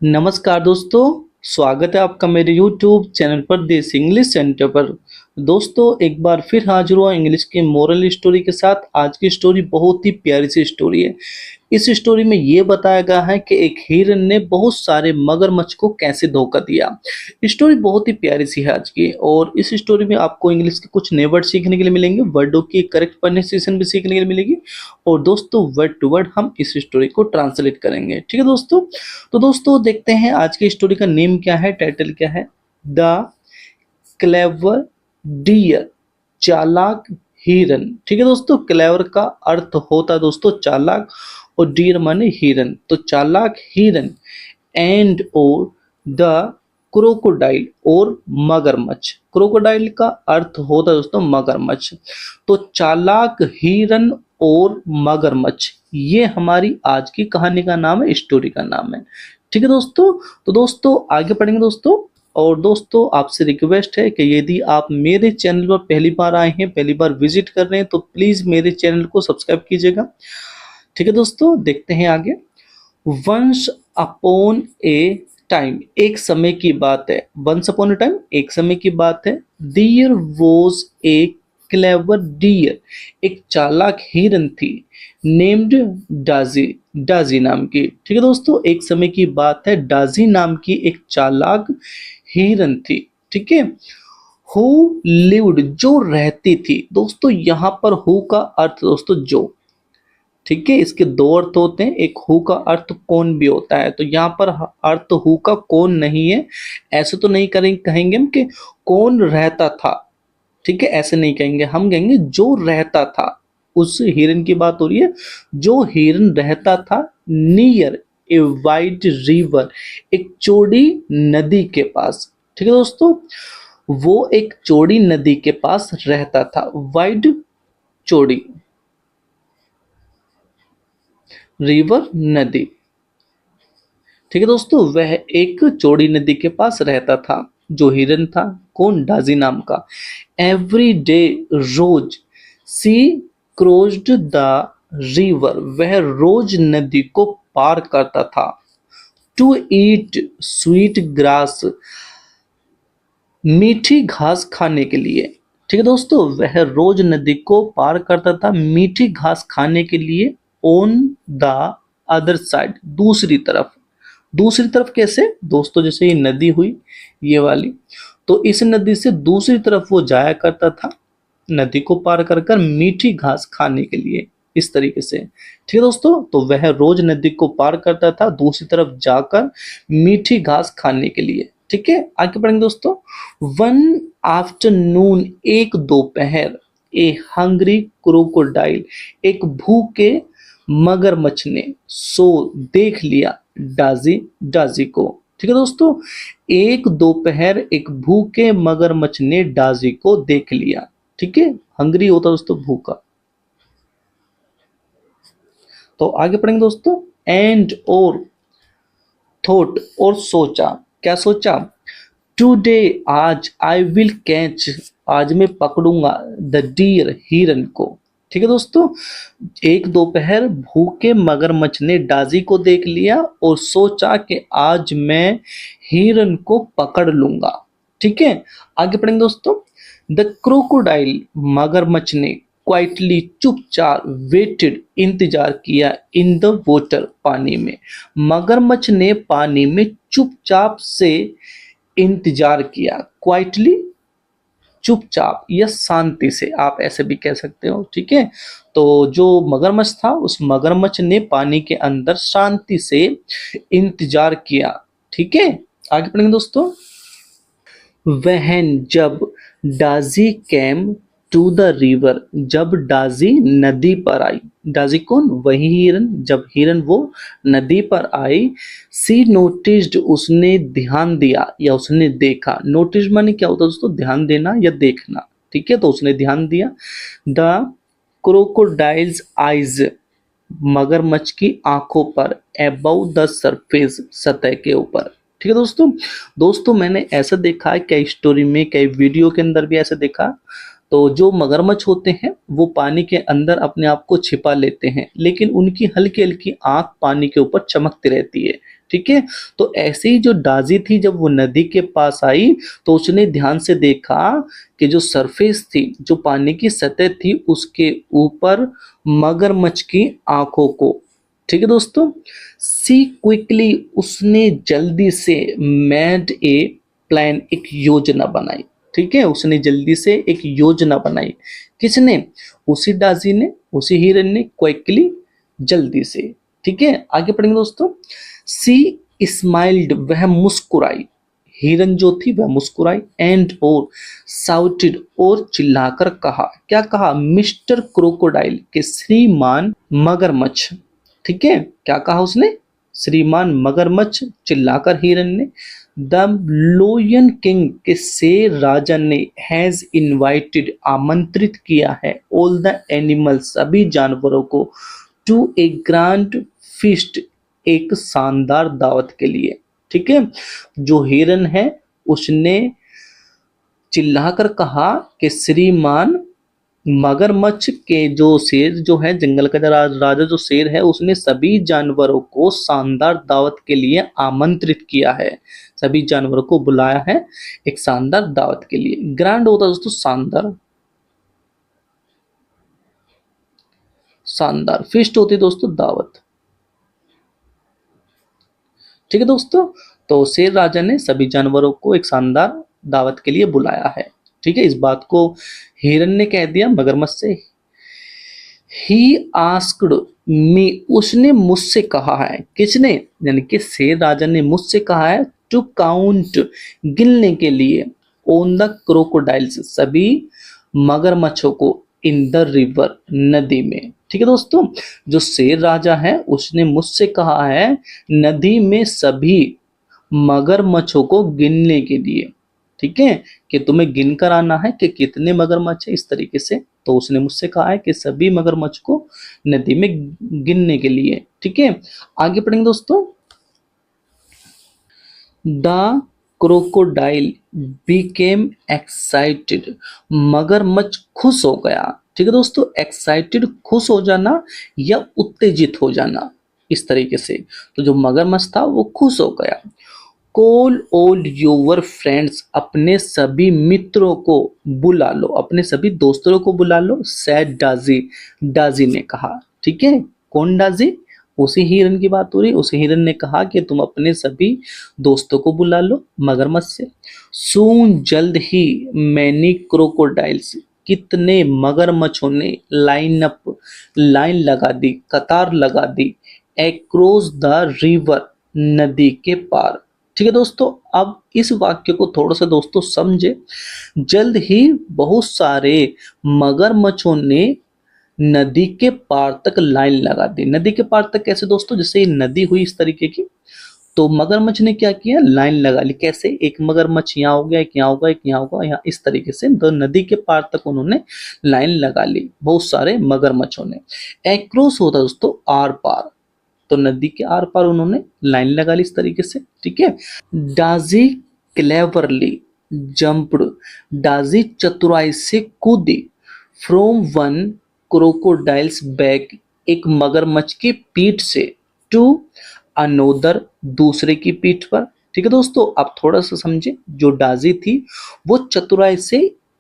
नमस्कार दोस्तों, स्वागत है आपका मेरे YouTube चैनल पर देसी इंग्लिश सेंटर पर। दोस्तों एक बार फिर हाजिर हुआ इंग्लिश की मोरल स्टोरी के साथ। आज की स्टोरी बहुत ही प्यारी सी स्टोरी है। इस स्टोरी में ये बताया गया है कि एक हिरन ने बहुत सारे मगरमच्छ को कैसे धोखा दिया। स्टोरी बहुत ही प्यारी सी है आज की, और इस स्टोरी में आपको इंग्लिश के कुछ नए वर्ड सीखने के लिए मिलेंगे, वर्डों की करेक्ट प्रोनाउंसिएशन भी सीखने के लिए मिलेगी, और दोस्तों वर्ड टू वर्ड हम इस स्टोरी को ट्रांसलेट करेंगे। ठीक है दोस्तों, तो दोस्तों देखते हैं आज की स्टोरी का नेम क्या है, टाइटल क्या है। द क्लेवर डियर, चालाक हिरन। ठीक है दोस्तों, क्लेवर का अर्थ होता है दोस्तों चालाक, और डियर माने हिरन, तो चालाक हिरन एंड और द क्रोकोडाइल और मगरमच्छ। क्रोकोडाइल का अर्थ होता है दोस्तों मगरमच्छ, तो चालाक हिरन और मगरमच्छ ये हमारी आज की कहानी का नाम है, स्टोरी का नाम है। ठीक है दोस्तों, तो दोस्तों आगे पढ़ेंगे दोस्तों। और दोस्तों आपसे रिक्वेस्ट है कि यदि आप मेरे चैनल पर पहली बार आए हैं, पहली बार विजिट कर रहे हैं, तो प्लीज मेरे चैनल को सब्सक्राइब कीजिएगा। ठीक है दोस्तों, देखते हैं आगे। वंस अपॉन ए टाइम, एक समय की बात है। वंस अपॉन ए टाइम, एक समय की बात है। There was a clever deer, एक चालाक हिरन थी, नेम्ड डाजी, डाजी नाम की। ठीक है दोस्तों, एक समय की बात है, डाजी नाम की एक चालाक हिरन थी। ठीक है, हु लिव्ड, जो रहती थी। दोस्तों यहाँ पर हु का अर्थ दोस्तों जो, ठीक है, इसके दो अर्थ होते हैं, एक हु का अर्थ कौन भी होता है, तो यहाँ पर अर्थ हु का कौन नहीं है। ऐसे तो नहीं कहेंगे हम कि कौन रहता था, ठीक है, ऐसे नहीं कहेंगे, हम कहेंगे जो रहता था। उस हिरन की बात हो रही है जो हिरन रहता था नियर ए वाइड रिवर, एक चौड़ी नदी के पास। ठीक है दोस्तों, वो एक चौड़ी नदी के पास रहता था। वाइड चौड़ी, रिवर नदी। ठीक है दोस्तों, वह एक चौड़ी नदी के पास रहता था। जो हिरन था कौन, डाजी नाम का। एवरी डे, रोज, सी क्रोज्ड द रिवर, वह रोज नदी को पार करता था। टू ईट स्वीट ग्रास, मीठी घास खाने के लिए। ठीक है दोस्तों, वह रोज नदी को पार करता था मीठी घास खाने के लिए। ऑन द अदर साइड, दूसरी तरफ। दूसरी तरफ कैसे दोस्तों, जैसे ये नदी हुई ये वाली, तो इस नदी से दूसरी तरफ वो जाया करता था नदी को पार कर कर मीठी घास खाने के लिए, इस तरीके से। ठीक है दोस्तों, तो वह रोज नदी को पार करता था दूसरी तरफ जाकर मीठी घास खाने के लिए। ठीक है, आगे बढ़ेंगे दोस्तों। वन आफ्टरनून, एक दोपहर, ए हंग्री क्रोकोडाइल, एक भूखे मगरमच्छ ने, सो देख लिया, डाजी, डाजी को। ठीक है दोस्तों, एक दोपहर एक भूखे मगरमच्छ ने डाजी को देख लिया। ठीक है, हंग्री होता है दोस्तों भूखा। तो आगे पढ़ेंगे दोस्तों। एंड और थॉट, और सोचा, क्या सोचा। टुडे, आज, आई विल कैच, आज मैं पकड़ूंगा, द डियर, हिरन को। ठीक है दोस्तों, एक दोपहर भूखे मगरमच्छ ने डाजी को देख लिया और सोचा कि आज मैं हिरन को पकड़ लूंगा। ठीक है, आगे पढ़ेंगे दोस्तों। द क्रोकोडाइल, मगरमच्छ ने, क्वाइटली, चुपचाप, वेटेड, इंतजार किया, इन द वाटर, पानी में। मगरमच्छ ने पानी में चुपचाप से इंतजार किया। क्वाइटली, चुपचाप या शांति से, आप ऐसे भी कह सकते हो। ठीक है, तो जो मगरमच्छ था उस मगरमच्छ ने पानी के अंदर शांति से इंतजार किया। ठीक है, आगे पढ़ेंगे दोस्तों। वहन, जब, डाजी कैम टू द रिवर, जब डाजी नदी पर आई। डाजी कौन, वही हिरन, जब हिरन वो नदी पर आई। सी नोटिस्ड, उसने ध्यान दिया या उसने देखा। नोटिस माने क्या होता है दोस्तों, ध्यान देना या देखना। ठीक है, तो उसने ध्यान दिया। द क्रोकोडाइल्स आइज, मगरमच्छ की आंखों पर, अबव द सरफेस, सतह के ऊपर। ठीक है दोस्तों, दोस्तों मैंने ऐसा देखा है कई स्टोरी में, कई वीडियो के अंदर भी ऐसा देखा। तो जो मगरमच्छ होते हैं वो पानी के अंदर अपने आप को छिपा लेते हैं, लेकिन उनकी हल्की हल्की आंख पानी के ऊपर चमकती रहती है। ठीक है। तो ऐसे ही जो डाजी थी जब वो नदी के पास आई तो उसने ध्यान से देखा कि जो सरफेस थी, जो पानी की सतह थी, उसके ऊपर मगरमच्छ की आंखों को, ठीक है दोस्तों। सी क्विकली, उसने जल्दी से मेड ए प्लान, एक योजना बनाई, ठीक है। उसने जल्दी से एक योजना बनाई। किसने? उसी डाजी ने, उसी हिरन ने, क्विकली, जल्दी से, ठीक है। आगे पढ़ेंगे दोस्तों। सी स्माइल्ड, वह मुस्कुराई, हिरन जो थी वह मुस्कुराई, एंड और साउटेड, और चिल्लाकर कहा, क्या कहा? मिस्टर क्रोकोडाइल, के श्रीमान मगरमच्छ, ठीक है। क्या कहा उसने? श्रीमान मगरमच्छ, चिल्लाकर हिरन ने। द लोयन किंग, के शेर राजा ने, हैज इनवाइटेड, आमंत्रित किया है, ऑल द एनिमल्स, सभी जानवरों को, टू ए ग्रैंड फीस्ट, एक शानदार दावत के लिए, ठीक है। जो हिरन है उसने चिल्लाकर कहा कि श्रीमान मगरमच्छ, के जो शेर जो है, जंगल का राजा जो शेर है, उसने सभी जानवरों को शानदार दावत के लिए आमंत्रित किया है, सभी जानवरों को बुलाया है एक शानदार दावत के लिए। ग्रैंड होता है दोस्तों शानदार, शानदार। फीस्ट होती है दोस्तों दावत, ठीक है दोस्तों। तो शेर राजा ने सभी जानवरों को एक शानदार दावत के लिए बुलाया है, ठीक है। इस बात को हिरन ने कह दिया मगरमच्छ से। ही आस्क्ड मी, उसने मुझसे कहा है, किसने? यानी कि शेर राजा ने मुझसे कहा है, टू काउंट, गिनने के लिए, ऑन द क्रोकोडाइल्स, सभी मगरमच्छों को, इन द रिवर, नदी में, ठीक है दोस्तों। जो शेर राजा है उसने मुझसे कहा है नदी में सभी मगरमच्छों को गिनने के लिए, ठीक है, कि तुम्हें गिन कर आना है कि कितने मगरमच्छ है, इस तरीके से। तो उसने मुझसे कहा है कि सभी मगरमच्छ को नदी में गिनने के लिए, ठीक है। आगे पढ़ेंगे दोस्तों। द क्रोकोडाइल बिकेम एक्साइटेड, मगरमच्छ खुश हो गया, ठीक है दोस्तों। एक्साइटेड, खुश हो जाना या उत्तेजित हो जाना, इस तरीके से। तो जो मगरमच्छ था वो खुश हो गया। कॉल ऑल योर फ्रेंड्स, अपने सभी मित्रों को बुला लो, अपने सभी दोस्तों को बुला लो, सैड डाजी, डाजी ने कहा, ठीक है। कौन डाजी? उसी हिरन की बात हो रही। उसी हिरन ने कहा कि तुम अपने सभी दोस्तों को बुला लो मगरमच्छ से। सून, जल्द ही, मैनी क्रोकोडाइल्स, कितने मगरमच्छों ने, लाइन अप, लाइन लगा दी, कतार लगा दी, एक्रॉस द रिवर, नदी के पार, ठीक है दोस्तों। अब इस वाक्य को थोड़ा सा दोस्तों समझे। जल्द ही बहुत सारे मगरमच्छों ने नदी के पार तक लाइन लगा दी। नदी के पार तक कैसे दोस्तों? जैसे ये नदी हुई इस तरीके की, तो मगरमच्छ ने क्या किया? लाइन लगा ली। कैसे? एक मगरमच्छ यहाँ हो गया, एक यहाँ होगा, एक यहाँ होगा, यहाँ, इस तरीके से तो नदी के पार तक उन्होंने लाइन लगा ली बहुत सारे मगरमच्छों ने। एक्रॉस होता है दोस्तों आर पार, तो नदी के आर पार उन्होंने लाइन लगा ली इस तरीके से, ठीक है। डाजी क्लेवरली जंप्ड, डाजी चतुराई से कूदी, फ्रॉम वन क्रोकोडाइल्स बैक, एक मगरमच्छ की पीठ से, टू अनोदर, दूसरे की पीठ पर, ठीक है दोस्तों। आप थोड़ा सा समझे। जो डाजी थी वो चतुराई से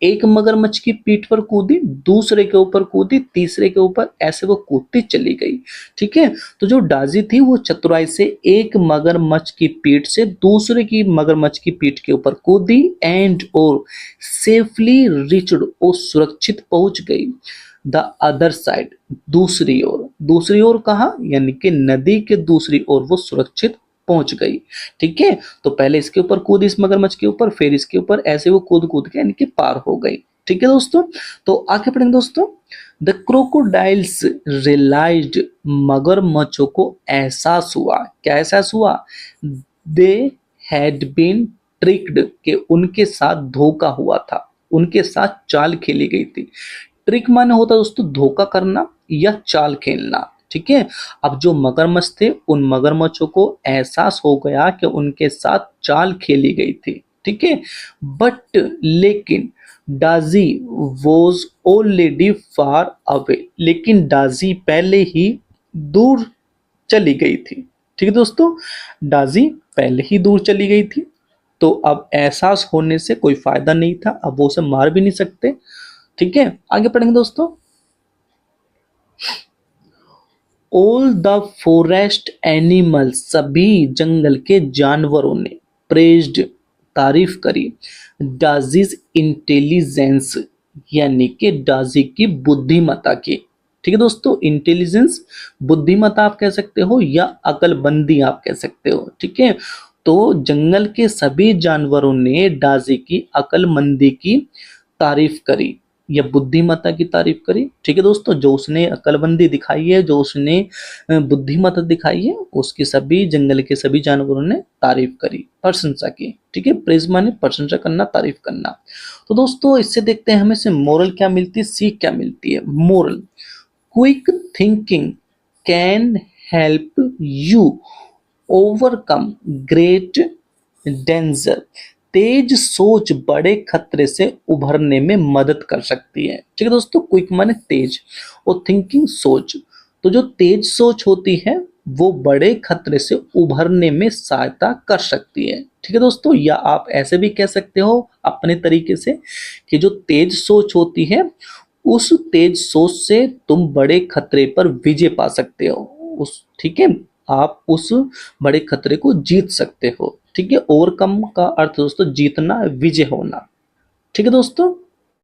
एक मगरमच्छ की पीठ पर कूदी, दूसरे के ऊपर कूदी, तीसरे के ऊपर, ऐसे वो कूदती चली गई, ठीक है। तो जो डाजी थी वो चतुराई से एक मगरमच्छ की पीठ से दूसरे की मगरमच्छ की पीठ के ऊपर कूदी, एंड और सेफली रिच्ड, और सुरक्षित पहुंच गई, द अदर साइड, दूसरी ओर। दूसरी ओर कहाँ? यानी कि नदी के दूसरी ओर वो सुरक्षित पहुंच गई, ठीक है। तो पहले इसके ऊपर कूदी, इस मगरमच्छ के ऊपर, फिर इसके ऊपर, ऐसे वो कूद कूद के यानी कि पार हो गई, ठीक है दोस्तों। तो आगे पढ़ेंगे दोस्तों। द क्रोकोडाइल्स रियलाइज्ड, मगरमच्छों को एहसास हुआ। क्या एहसास हुआ? दे हैड बीन ट्रिक्ड, के उनके साथ धोखा हुआ था, उनके साथ चाल खेली गई थी। ट्रिक माने होता है दोस्तों धोखा करना या चाल खेलना, ठीक है। अब जो मगरमच्छ थे उन मगरमच्छों को एहसास हो गया कि उनके साथ चाल खेली गई थी, ठीक है। बट लेकिन डाजी वॉज ऑलरेडी फार अवे, लेकिन डाजी पहले ही दूर चली गई थी, ठीक है दोस्तों, डाजी पहले ही दूर चली गई थी, तो अब एहसास होने से कोई फायदा नहीं था, अब वो उसे मार भी नहीं सकते। ठीक है, आगे पढ़ेंगे दोस्तों। ऑल द फॉरेस्ट एनिमल्स, सभी जंगल के जानवरों ने प्रेज्ड, तारीफ करी, डाजीज इंटेलिजेंस, यानी कि डाजी की बुद्धिमत्ता की। ठीक है दोस्तों, इंटेलिजेंस बुद्धिमत्ता आप कह सकते हो या अकलमंदी आप कह सकते हो। ठीक है, तो जंगल के सभी जानवरों ने डाजी की अकलमंदी की तारीफ करी या बुद्धिमत्ता की तारीफ करी। ठीक है दोस्तों, जो उसने अकलमंदी दिखाई है, जो उसने बुद्धिमत्ता दिखाई है, उसकी सभी जंगल के सभी जानवरों ने तारीफ करी, प्रशंसा की। ठीक है, प्रेज माने प्रशंसा करना, तारीफ करना। तो दोस्तों इससे देखते हैं हमें से मोरल क्या मिलती है, सीख क्या मिलती है। Moral, quick thinking can help you overcome great danger, तेज सोच बड़े खतरे से उभरने में मदद कर सकती है। ठीक है दोस्तों, क्विक माने तेज और थिंकिंग सोच, तो जो तेज सोच होती है वो बड़े खतरे से उभरने में सहायता कर सकती है। ठीक है दोस्तों, या आप ऐसे भी कह सकते हो अपने तरीके से कि जो तेज सोच होती है, उस तेज सोच से तुम बड़े खतरे पर विजय पा सकते हो। उस ठीक है, आप उस बड़े खतरे को जीत सकते हो। ठीक है, ओवरकम का अर्थ दोस्तों जीतना, विजय होना। ठीक है दोस्तों।